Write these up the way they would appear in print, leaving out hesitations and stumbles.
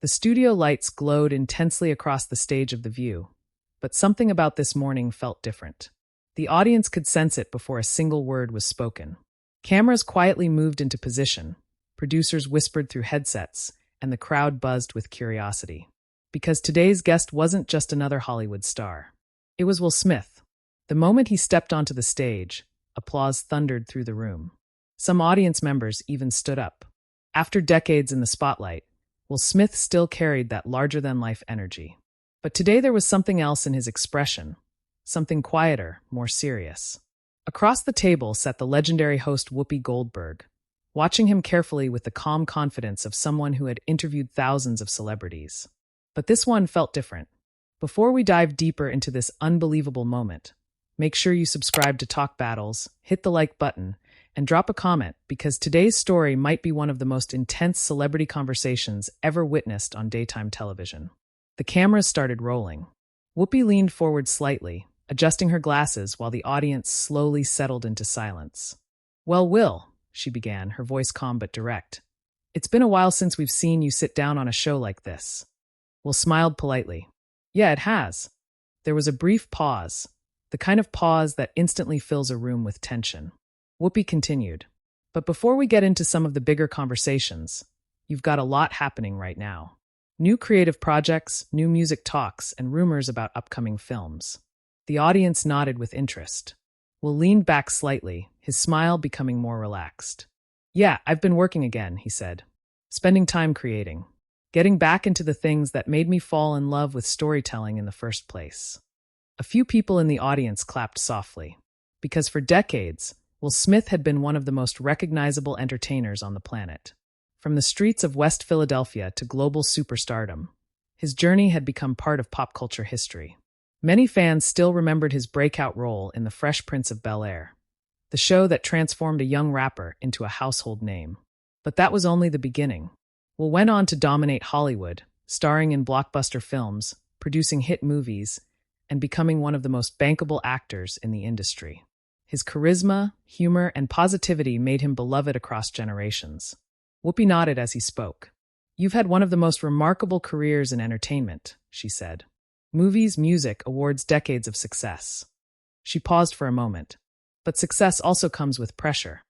The studio lights glowed intensely across the stage of the view, but something about this morning felt different. The audience could sense it before a single word was spoken. Cameras quietly moved into position, producers whispered through headsets, and the crowd buzzed with curiosity. Because today's guest wasn't just another Hollywood star. It was Will Smith. The moment he stepped onto the stage, applause thundered through the room. Some audience members even stood up. After decades in the spotlight, Will Smith still carried that larger-than-life energy. But today there was something else in his expression, something quieter, more serious. Across the table sat the legendary host Whoopi Goldberg, watching him carefully with the calm confidence of someone who had interviewed thousands of celebrities. But this one felt different. Before we dive deeper into this unbelievable moment, make sure you subscribe to Talk Battles, hit the like button, and drop a comment because today's story might be one of the most intense celebrity conversations ever witnessed on daytime television. The cameras started rolling. Whoopi leaned forward slightly, adjusting her glasses while the audience slowly settled into silence. "Well, Will," she began, her voice calm but direct, "it's been a while since we've seen you sit down on a show like this." Will smiled politely. "Yeah, it has." There was a brief pause, the kind of pause that instantly fills a room with tension. Whoopi continued, "But before we get into some of the bigger conversations, you've got a lot happening right now. New creative projects, new music talks, and rumors about upcoming films." The audience nodded with interest. Will leaned back slightly, his smile becoming more relaxed. "Yeah, I've been working again," he said. "Spending time creating. Getting back into the things that made me fall in love with storytelling in the first place." A few people in the audience clapped softly. Because for decades, Will Smith had been one of the most recognizable entertainers on the planet. From the streets of West Philadelphia to global superstardom, his journey had become part of pop culture history. Many fans still remembered his breakout role in The Fresh Prince of Bel-Air, the show that transformed a young rapper into a household name. But that was only the beginning. Will went on to dominate Hollywood, starring in blockbuster films, producing hit movies, and becoming one of the most bankable actors in the industry. His charisma, humor, and positivity made him beloved across generations. Whoopi nodded as he spoke. "You've had one of the most remarkable careers in entertainment," she said. "Movies, music, awards, decades of success." She paused for a moment. But success also comes with pressure.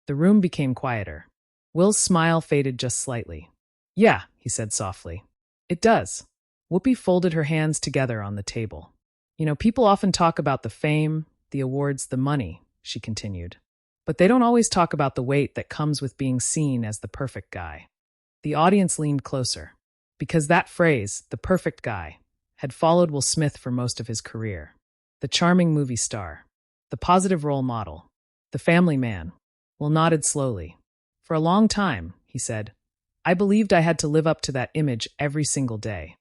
The room became quieter. Will's smile faded just slightly. "Yeah," he said softly. "It does." Whoopi folded her hands together on the table. People often talk about the fame, the awards, the money," she continued. "But they don't always talk about the weight that comes with being seen as the perfect guy." The audience leaned closer. Because that phrase, the perfect guy, had followed Will Smith for most of his career. The charming movie star. The positive role model. The family man. Will nodded slowly. "For a long time," he said, "I believed I had to live up to that image every single day."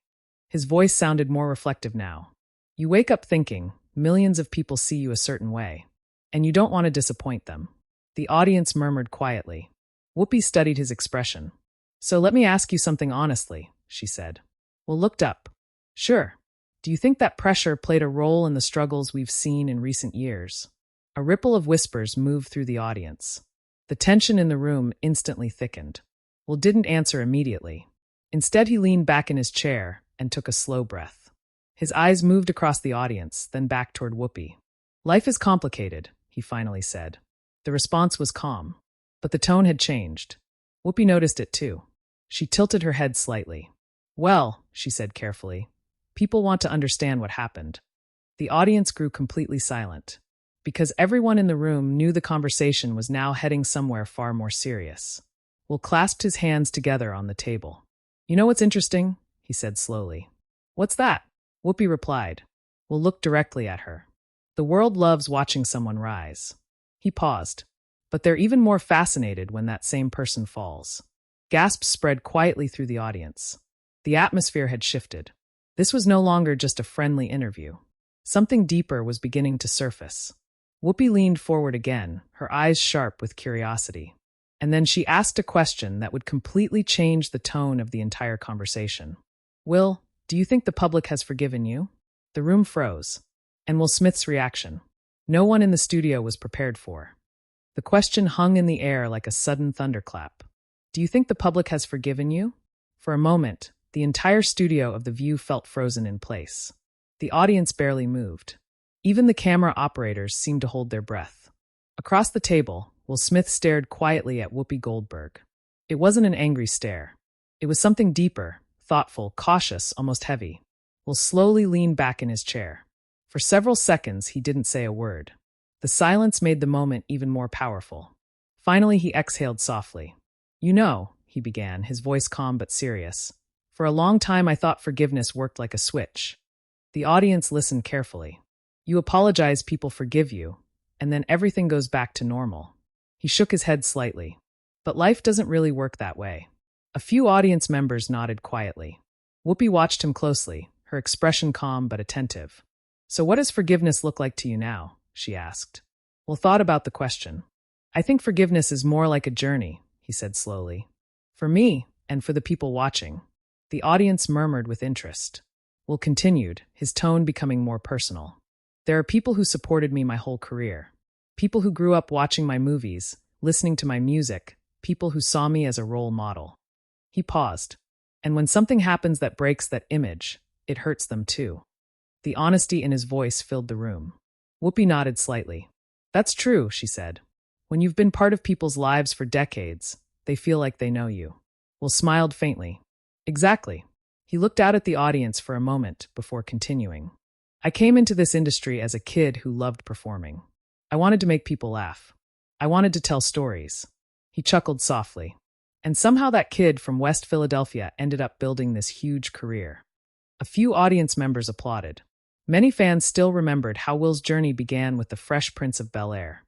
His voice sounded more reflective now. "You wake up thinking, millions of people see you a certain way, and you don't want to disappoint them." The audience murmured quietly. Whoopi studied his expression. "So let me ask you something honestly," she said. Will looked up. "Sure. Do you think that pressure played a role in the struggles we've seen in recent years?" A ripple of whispers moved through the audience. The tension in the room instantly thickened. Will didn't answer immediately. Instead, he leaned back in his chair and took a slow breath. His eyes moved across the audience, then back toward Whoopi. "Life is complicated," he finally said. The response was calm, but the tone had changed. Whoopi noticed it too. She tilted her head slightly. "Well," she said carefully, "people want to understand what happened." The audience grew completely silent, because everyone in the room knew the conversation was now heading somewhere far more serious. Will clasped his hands together on the table. "You know what's interesting?" he said slowly. "What's that?" Whoopi replied. Will looked directly at her. "The world loves watching someone rise." He paused. "But they're even more fascinated when that same person falls." Gasps spread quietly through the audience. The atmosphere had shifted. This was no longer just a friendly interview. Something deeper was beginning to surface. Whoopi leaned forward again, her eyes sharp with curiosity. And then she asked a question that would completely change the tone of the entire conversation. "Will, do you think the public has forgiven you?" The room froze. And Will Smith's reaction, no one in the studio was prepared for. The question hung in the air like a sudden thunderclap. "Do you think the public has forgiven you?" For a moment, the entire studio of The View felt frozen in place. The audience barely moved. Even the camera operators seemed to hold their breath. Across the table, Will Smith stared quietly at Whoopi Goldberg. It wasn't an angry stare. It was something deeper, thoughtful, cautious, almost heavy. Will slowly leaned back in his chair. For several seconds, he didn't say a word. The silence made the moment even more powerful. Finally, he exhaled softly. "You know," he began, his voice calm but serious, "for a long time I thought forgiveness worked like a switch." The audience listened carefully. "You apologize, people forgive you, and then everything goes back to normal." He shook his head slightly. "But life doesn't really work that way." A few audience members nodded quietly. Whoopi watched him closely, her expression calm but attentive. "So what does forgiveness look like to you now?" she asked. Will thought about the question. "I think forgiveness is more like a journey," he said slowly. "For me, and for the people watching." The audience murmured with interest. Will continued, his tone becoming more personal. "There are people who supported me my whole career. People who grew up watching my movies, listening to my music, people who saw me as a role model." He paused. "And when something happens that breaks that image, it hurts them too." The honesty in his voice filled the room. Whoopi nodded slightly. "That's true," she said. "When you've been part of people's lives for decades, they feel like they know you." Will smiled faintly. "Exactly." He looked out at the audience for a moment before continuing. "I came into this industry as a kid who loved performing. I wanted to make people laugh. I wanted to tell stories." He chuckled softly. "And somehow that kid from West Philadelphia ended up building this huge career." A few audience members applauded. Many fans still remembered how Will's journey began with The Fresh Prince of Bel-Air,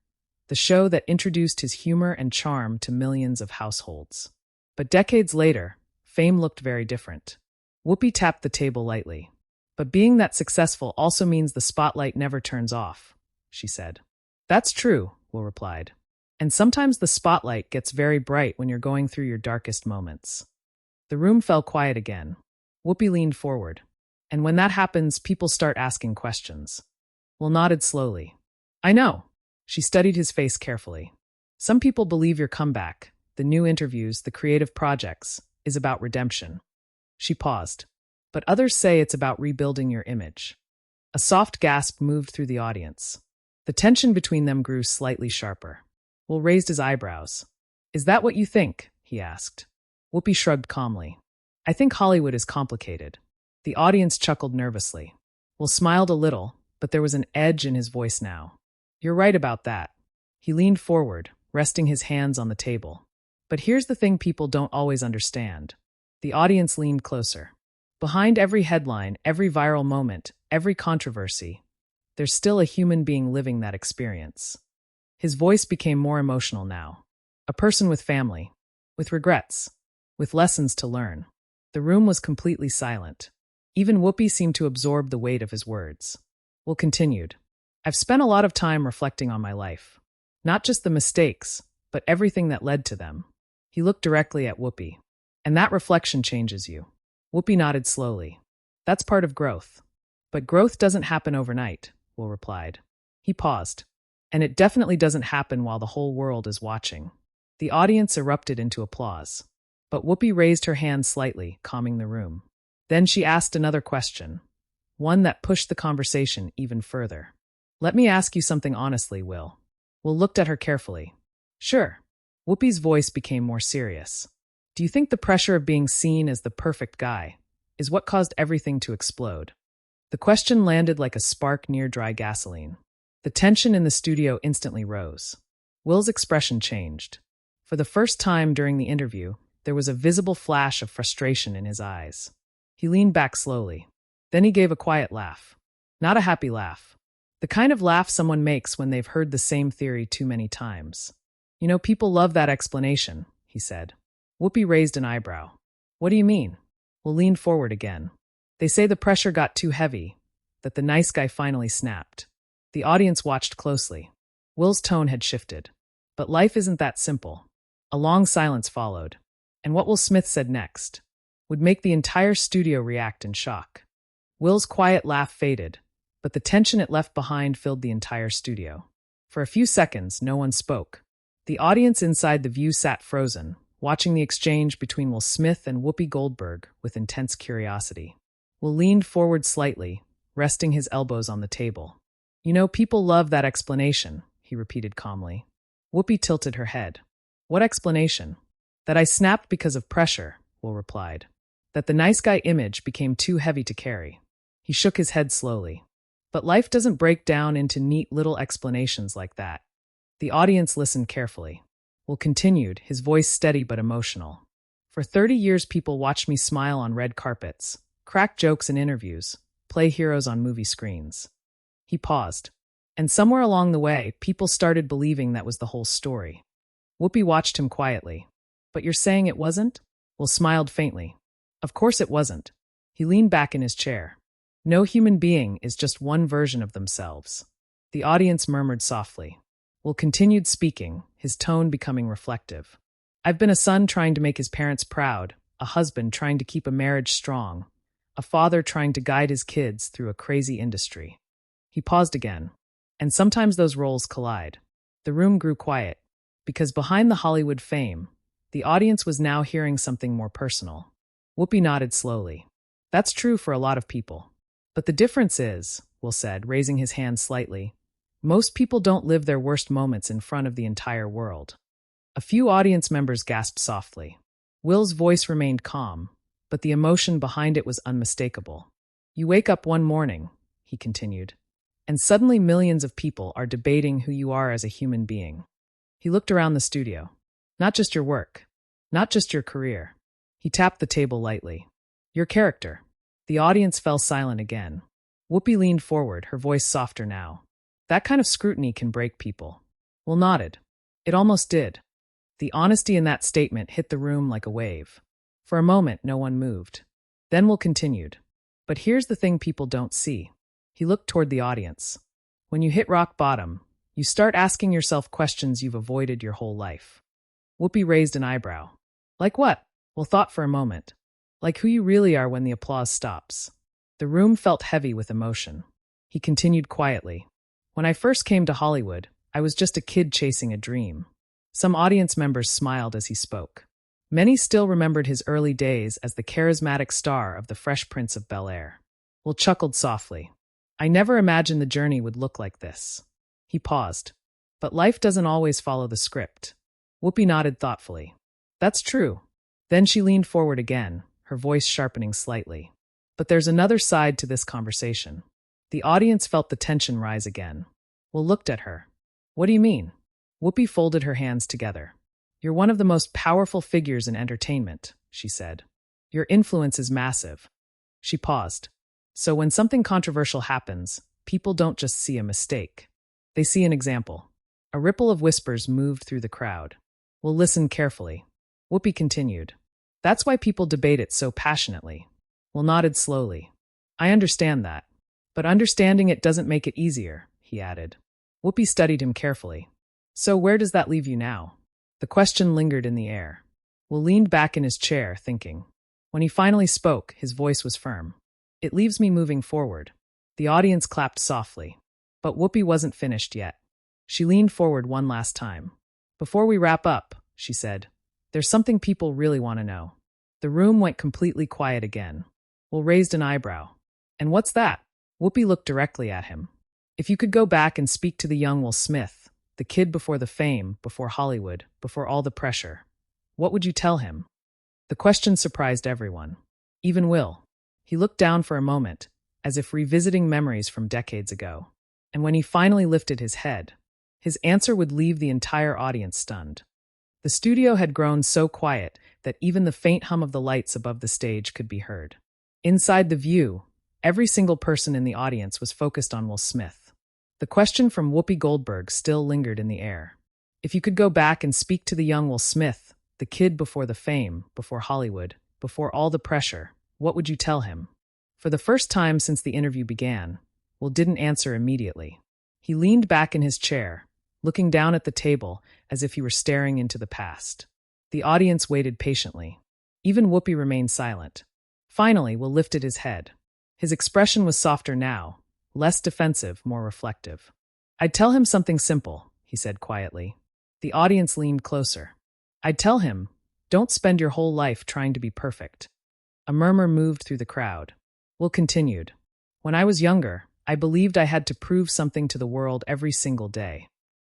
the show that introduced his humor and charm to millions of households. But decades later, fame looked very different. Whoopi tapped the table lightly. "But being that successful also means the spotlight never turns off," she said. "That's true," Will replied. "And sometimes the spotlight gets very bright when you're going through your darkest moments." The room fell quiet again. Whoopi leaned forward. "And when that happens, people start asking questions." Will nodded slowly. "I know." She studied his face carefully. "Some people believe your comeback, the new interviews, the creative projects, is about redemption." She paused. "But others say it's about rebuilding your image." A soft gasp moved through the audience. The tension between them grew slightly sharper. Will raised his eyebrows. "Is that what you think?" he asked. Whoopi shrugged calmly. "I think Hollywood is complicated." The audience chuckled nervously. Will smiled a little, but there was an edge in his voice now. "You're right about that." He leaned forward, resting his hands on the table. "But here's the thing people don't always understand." The audience leaned closer. "Behind every headline, every viral moment, every controversy, there's still a human being living that experience." His voice became more emotional now. "A person with family, with regrets, with lessons to learn." The room was completely silent. Even Whoopi seemed to absorb the weight of his words. Will continued. "I've spent a lot of time reflecting on my life. Not just the mistakes, but everything that led to them." He looked directly at Whoopi. "And that reflection changes you." Whoopi nodded slowly. "That's part of growth." "But growth doesn't happen overnight," Will replied. He paused. "And it definitely doesn't happen while the whole world is watching." The audience erupted into applause. But Whoopi raised her hand slightly, calming the room. Then she asked another question, one that pushed the conversation even further. "Let me ask you something honestly, Will." Will looked at her carefully. "Sure." Whoopi's voice became more serious. "Do you think the pressure of being seen as the perfect guy is what caused everything to explode?" The question landed like a spark near dry gasoline. The tension in the studio instantly rose. Will's expression changed. For the first time during the interview, there was a visible flash of frustration in his eyes. He leaned back slowly. Then he gave a quiet laugh. Not a happy laugh. The kind of laugh someone makes when they've heard the same theory too many times. "You know, people love that explanation," he said. Whoopi raised an eyebrow. "What do you mean?" Will leaned forward again. "They say the pressure got too heavy, that the nice guy finally snapped." The audience watched closely. Will's tone had shifted. "But life isn't that simple." A long silence followed. And what Will Smith said next would make the entire studio react in shock. Will's quiet laugh faded, but the tension it left behind filled the entire studio. For a few seconds, no one spoke. The audience inside The View sat frozen, watching the exchange between Will Smith and Whoopi Goldberg with intense curiosity. Will leaned forward slightly, resting his elbows on the table. You know, people love that explanation, he repeated calmly. Whoopi tilted her head. What explanation? That I snapped because of pressure, Will replied. That the nice guy image became too heavy to carry. He shook his head slowly. But life doesn't break down into neat little explanations like that. The audience listened carefully. Will continued, his voice steady but emotional. For 30 years people watched me smile on red carpets, crack jokes in interviews, play heroes on movie screens. He paused. And somewhere along the way, people started believing that was the whole story. Whoopi watched him quietly. But you're saying it wasn't? Will smiled faintly. Of course it wasn't. He leaned back in his chair. No human being is just one version of themselves. The audience murmured softly. Will continued speaking, his tone becoming reflective. I've been a son trying to make his parents proud, a husband trying to keep a marriage strong, a father trying to guide his kids through a crazy industry. He paused again. And sometimes those roles collide. The room grew quiet, because behind the Hollywood fame, the audience was now hearing something more personal. Whoopi nodded slowly. That's true for a lot of people. But the difference is, Will said, raising his hand slightly, most people don't live their worst moments in front of the entire world. A few audience members gasped softly. Will's voice remained calm, but the emotion behind it was unmistakable. You wake up one morning, he continued, and suddenly millions of people are debating who you are as a human being. He looked around the studio. Not just your work. Not just your career. He tapped the table lightly. Your character. The audience fell silent again. Whoopi leaned forward, her voice softer now. That kind of scrutiny can break people. Will nodded. It almost did. The honesty in that statement hit the room like a wave. For a moment, no one moved. Then Will continued. But here's the thing people don't see. He looked toward the audience. When you hit rock bottom, you start asking yourself questions you've avoided your whole life. Whoopi raised an eyebrow. Like what? Will thought for a moment. Like who you really are when the applause stops. The room felt heavy with emotion. He continued quietly. When I first came to Hollywood, I was just a kid chasing a dream. Some audience members smiled as he spoke. Many still remembered his early days as the charismatic star of The Fresh Prince of Bel-Air. Will chuckled softly. I never imagined the journey would look like this. He paused. But life doesn't always follow the script. Whoopi nodded thoughtfully. That's true. Then she leaned forward again, her voice sharpening slightly. But there's another side to this conversation. The audience felt the tension rise again. Will looked at her. What do you mean? Whoopi folded her hands together. You're one of the most powerful figures in entertainment, she said. Your influence is massive. She paused. So when something controversial happens, people don't just see a mistake. They see an example. A ripple of whispers moved through the crowd. Will listen carefully. Whoopi continued. That's why people debate it so passionately. Will nodded slowly. I understand that. But understanding it doesn't make it easier, he added. Whoopi studied him carefully. So where does that leave you now? The question lingered in the air. Will leaned back in his chair, thinking. When he finally spoke, his voice was firm. It leaves me moving forward. The audience clapped softly. But Whoopi wasn't finished yet. She leaned forward one last time. Before we wrap up, she said, there's something people really want to know. The room went completely quiet again. Will raised an eyebrow. And what's that? Whoopi looked directly at him. If you could go back and speak to the young Will Smith, the kid before the fame, before Hollywood, before all the pressure, what would you tell him? The question surprised everyone. Even Will. He looked down for a moment, as if revisiting memories from decades ago. And when he finally lifted his head, his answer would leave the entire audience stunned. The studio had grown so quiet that even the faint hum of the lights above the stage could be heard. Inside the view, every single person in the audience was focused on Will Smith. The question from Whoopi Goldberg still lingered in the air. If you could go back and speak to the young Will Smith, the kid before the fame, before Hollywood, before all the pressure, what would you tell him? For the first time since the interview began, Will didn't answer immediately. He leaned back in his chair, looking down at the table as if he were staring into the past. The audience waited patiently. Even Whoopi remained silent. Finally, Will lifted his head. His expression was softer now, less defensive, more reflective. I'd tell him something simple, he said quietly. The audience leaned closer. I'd tell him, Don't spend your whole life trying to be perfect. A murmur moved through the crowd. Will continued. When I was younger, I believed I had to prove something to the world every single day.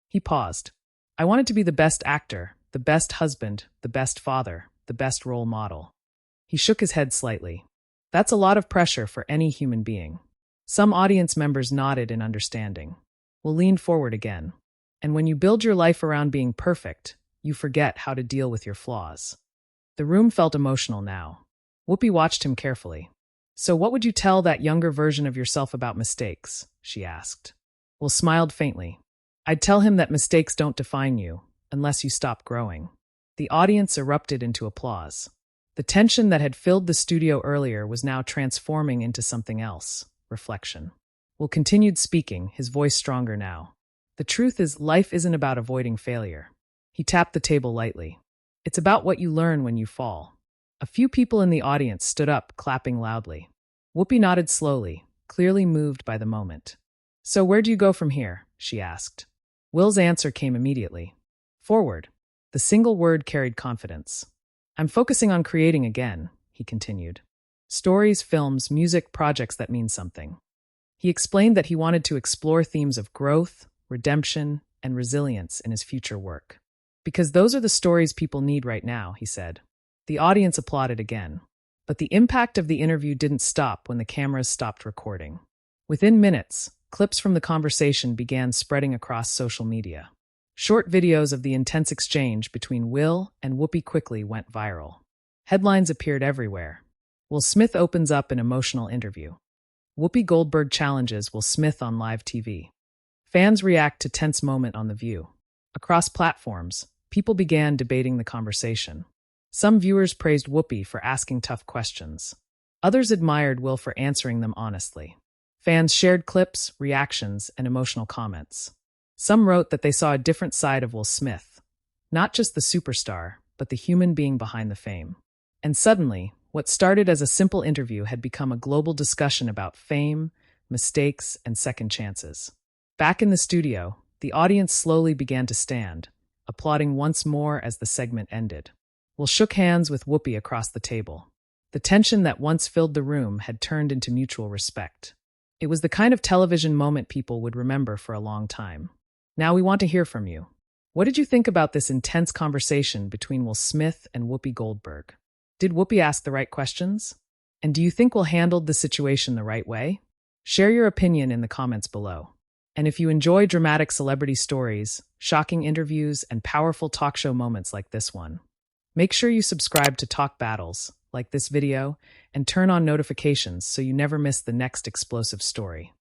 He paused. I wanted to be the best actor, the best husband, the best father, the best role model. He shook his head slightly. That's a lot of pressure for any human being. Some audience members nodded in understanding. Will leaned forward again. And when you build your life around being perfect, you forget how to deal with your flaws. The room felt emotional now. Whoopi watched him carefully. So what would you tell that younger version of yourself about mistakes? She asked. Will smiled faintly. I'd tell him that mistakes don't define you, unless you stop growing. The audience erupted into applause. The tension that had filled the studio earlier was now transforming into something else, reflection. Will continued speaking, his voice stronger now. The truth is, life isn't about avoiding failure. He tapped the table lightly. It's about what you learn when you fall. A few people in the audience stood up, clapping loudly. Whoopi nodded slowly, clearly moved by the moment. So where do you go from here? She asked. Will's answer came immediately. Forward. The single word carried confidence. I'm focusing on creating again, he continued. Stories, films, music, projects that mean something. He explained that he wanted to explore themes of growth, redemption, and resilience in his future work. Because those are the stories people need right now, he said. The audience applauded again. But the impact of the interview didn't stop when the cameras stopped recording. Within minutes, clips from the conversation began spreading across social media. Short videos of the intense exchange between Will and Whoopi quickly went viral. Headlines appeared everywhere. Will Smith opens up an emotional interview. Whoopi Goldberg challenges Will Smith on live TV. Fans react to tense moment on The View. Across platforms, people began debating the conversation. Some viewers praised Whoopi for asking tough questions. Others admired Will for answering them honestly. Fans shared clips, reactions, and emotional comments. Some wrote that they saw a different side of Will Smith, not just the superstar, but the human being behind the fame. And suddenly, what started as a simple interview had become a global discussion about fame, mistakes, and second chances. Back in the studio, the audience slowly began to stand, applauding once more as the segment ended. Will shook hands with Whoopi across the table. The tension that once filled the room had turned into mutual respect. It was the kind of television moment people would remember for a long time. Now we want to hear from you. What did you think about this intense conversation between Will Smith and Whoopi Goldberg? Did Whoopi ask the right questions? And do you think Will handled the situation the right way? Share your opinion in the comments below. And if you enjoy dramatic celebrity stories, shocking interviews, and powerful talk show moments like this one, make sure you subscribe to Talk Battles, like this video, and turn on notifications so you never miss the next explosive story.